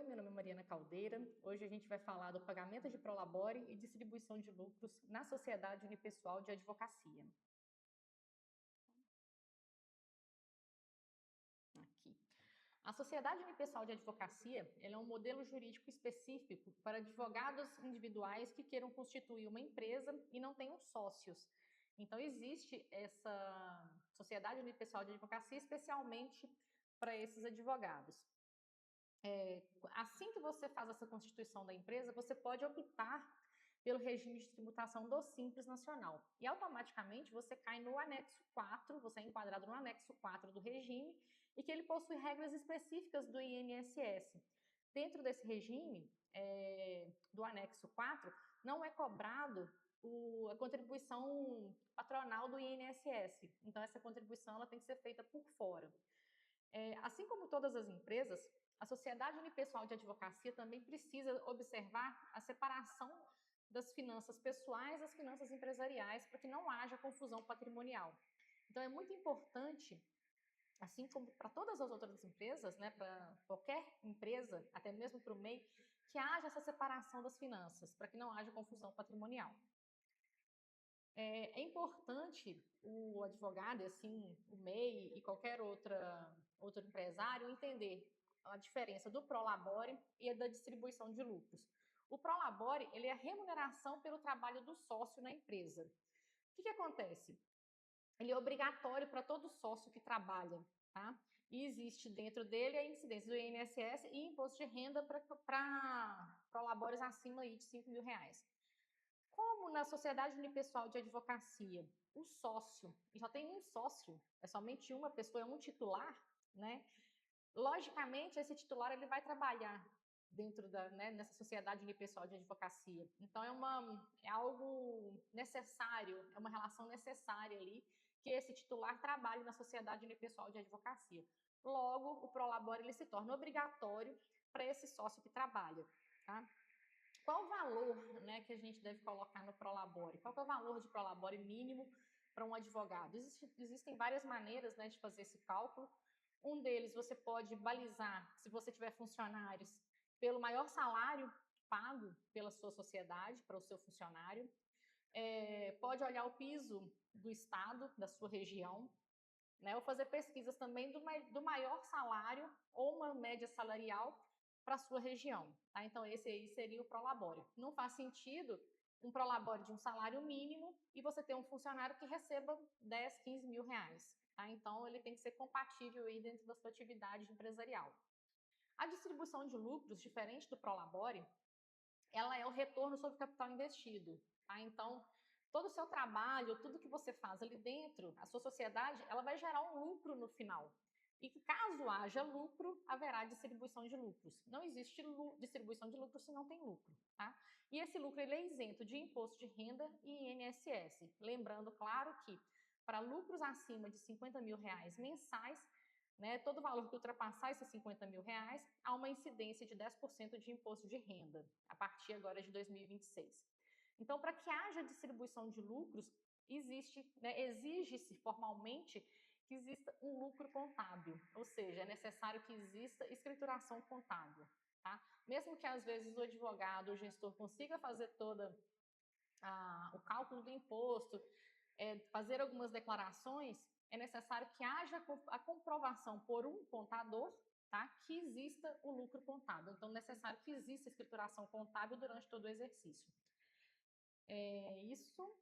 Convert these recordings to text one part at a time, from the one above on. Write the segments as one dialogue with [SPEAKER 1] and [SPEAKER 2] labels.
[SPEAKER 1] meu nome é Mariana Caldeira. Hoje a gente vai falar do pagamento de prolabore e distribuição de lucros na sociedade unipessoal de advocacia. Aqui. A sociedade unipessoal de advocacia é um modelo jurídico específico para advogados individuais que queiram constituir uma empresa e não tenham sócios. Então, existe essa sociedade unipessoal de advocacia especialmente para esses advogados. Assim que você faz essa constituição da empresa, você pode optar pelo regime de tributação do Simples Nacional. E automaticamente você cai no anexo 4, você é enquadrado no anexo 4 do regime, e que ele possui regras específicas do INSS. Dentro desse regime, do anexo 4, não é cobrado a contribuição patronal do INSS. Então, essa contribuição ela tem que ser feita por fora. Assim como todas as empresas, a sociedade unipessoal de advocacia também precisa observar a separação das finanças pessoais das finanças empresariais para que não haja confusão patrimonial. Então, é muito importante, assim como para todas as outras empresas, né, para qualquer empresa, até mesmo para o MEI, que haja essa separação das finanças, para que não haja confusão patrimonial. É importante o advogado, assim, o MEI e qualquer outro empresário entender a diferença do prolabore e da distribuição de lucros. O prolabore, ele é a remuneração pelo trabalho do sócio na empresa. O que acontece? Ele é obrigatório para todo sócio que trabalha, tá? E existe dentro dele a incidência do INSS e imposto de renda para prolabores acima aí de R$5.000. Como na sociedade unipessoal de advocacia, o sócio, e só tem um sócio, é somente uma pessoa, é um titular, né? Logicamente, esse titular ele vai trabalhar dentro nessa sociedade unipessoal de advocacia. Então, é algo necessário, é uma relação necessária ali, que esse titular trabalhe na sociedade unipessoal de advocacia. Logo, o prolabore ele se torna obrigatório para esse sócio que trabalha, tá? Qual o valor, né, que a gente deve colocar no prolabore? Qual que é o valor de prolabore mínimo para um advogado? Existem várias maneiras, né, de fazer esse cálculo. Um deles, você pode balizar, se você tiver funcionários, pelo maior salário pago pela sua sociedade, para o seu funcionário. Pode olhar o piso do estado, da sua região, né, ou fazer pesquisas também do maior salário ou uma média salarial para a sua região. Tá? Então, esse aí seria o prolabore. Não faz sentido um prolabore de um salário mínimo e você ter um funcionário que receba 10, 15 mil reais. Tá? Então, ele tem que ser compatível aí dentro da sua atividade empresarial. A distribuição de lucros, diferente do prolabore, ela é o retorno sobre o capital investido. Tá? Então, todo o seu trabalho, tudo que você faz ali dentro, a sua sociedade, ela vai gerar um lucro no final. E caso haja lucro, haverá distribuição de lucros. Não existe distribuição de lucros se não tem lucro, tá? E esse lucro ele é isento de imposto de renda e INSS. Lembrando, claro, que para lucros acima de R$50.000 mensais, né, todo valor que ultrapassar esses R$50.000, há uma incidência de 10% de imposto de renda, a partir agora de 2026. Então, para que haja distribuição de lucros, exige-se formalmente que exista um lucro contábil, ou seja, é necessário que exista escrituração contábil. Tá? Mesmo que às vezes o advogado, o gestor consiga fazer todo o cálculo do imposto, fazer algumas declarações, é necessário que haja a comprovação por um contador, tá? Que exista o lucro contábil. Então, é necessário que exista escrituração contábil durante todo o exercício. Isso.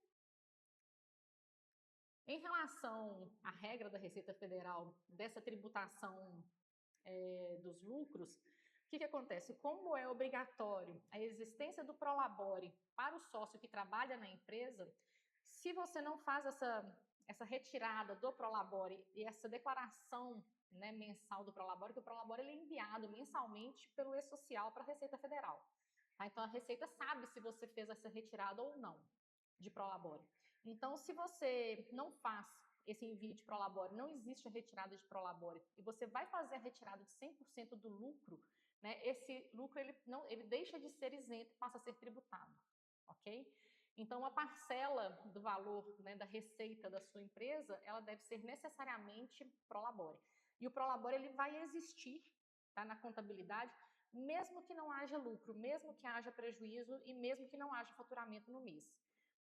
[SPEAKER 1] Em relação à regra da Receita Federal dessa tributação dos lucros, o que acontece? Como é obrigatório a existência do prolabore para o sócio que trabalha na empresa, se você não faz essa retirada do prolabore e essa declaração, né, mensal do prolabore, que o prolabore ele é enviado mensalmente pelo E-Social para a Receita Federal. Tá? Então, a Receita sabe se você fez essa retirada ou não de prolabore. Então, se você não faz esse envio de prolabore, não existe a retirada de prolabore, e você vai fazer a retirada de 100% do lucro, né, esse lucro ele deixa de ser isento e passa a ser tributado, ok? Então, a parcela do valor, né, da receita da sua empresa, ela deve ser necessariamente prolabore. E o prolabore ele vai existir, tá, na contabilidade, mesmo que não haja lucro, mesmo que haja prejuízo e mesmo que não haja faturamento no mês.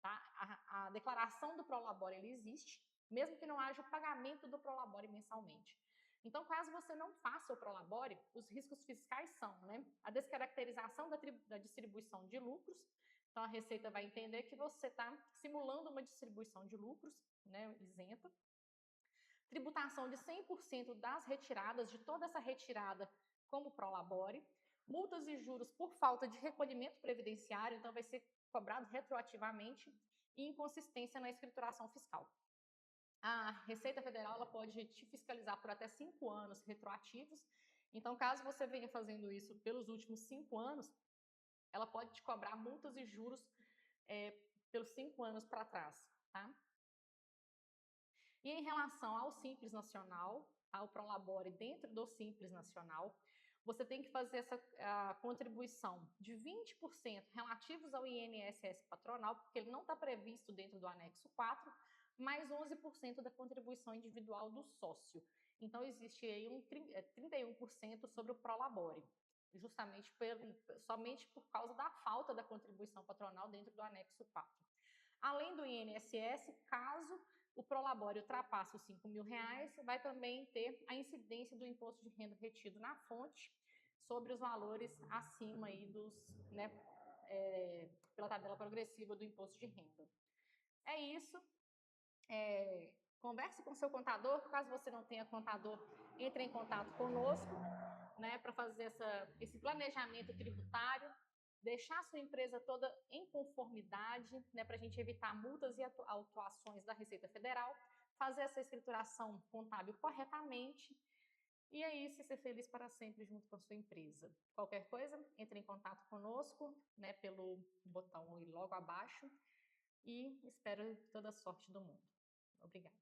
[SPEAKER 1] Tá? A declaração do Prolabore ele existe, mesmo que não haja o pagamento do Prolabore mensalmente. Então, caso você não faça o Prolabore, os riscos fiscais são, né, a descaracterização da distribuição de lucros. Então, a Receita vai entender que você está simulando uma distribuição de lucros, né, isenta. Tributação de 100% das retiradas, de toda essa retirada como Prolabore. Multas e juros por falta de recolhimento previdenciário, então vai ser cobrado retroativamente, e inconsistência na escrituração fiscal. A Receita Federal ela pode te fiscalizar por até 5 anos retroativos. Então, caso você venha fazendo isso pelos últimos 5 anos, ela pode te cobrar multas e juros pelos 5 anos para trás. Tá? E em relação ao Simples Nacional, ao Prolabore dentro do Simples Nacional, você tem que fazer essa contribuição de 20% relativos ao INSS patronal, porque ele não está previsto dentro do anexo 4, mais 11% da contribuição individual do sócio. Então, existe aí 31% sobre o Prolabore, justamente somente por causa da falta da contribuição patronal dentro do anexo 4. Além do INSS, caso o Prolabore ultrapasse os R$5.000, vai também ter a incidência do imposto de renda retido na fonte sobre os valores acima aí dos, né, pela tabela progressiva do imposto de renda. É isso. Converse com seu contador. Caso você não tenha contador, entre em contato conosco, né, para fazer esse planejamento tributário, deixar a sua empresa toda em conformidade, né, para a gente evitar multas e autuações da Receita Federal, fazer essa escrituração contábil corretamente e aí ser feliz para sempre junto com a sua empresa. Qualquer coisa, entre em contato conosco, né, pelo botão logo abaixo, e espero toda a sorte do mundo. Obrigada.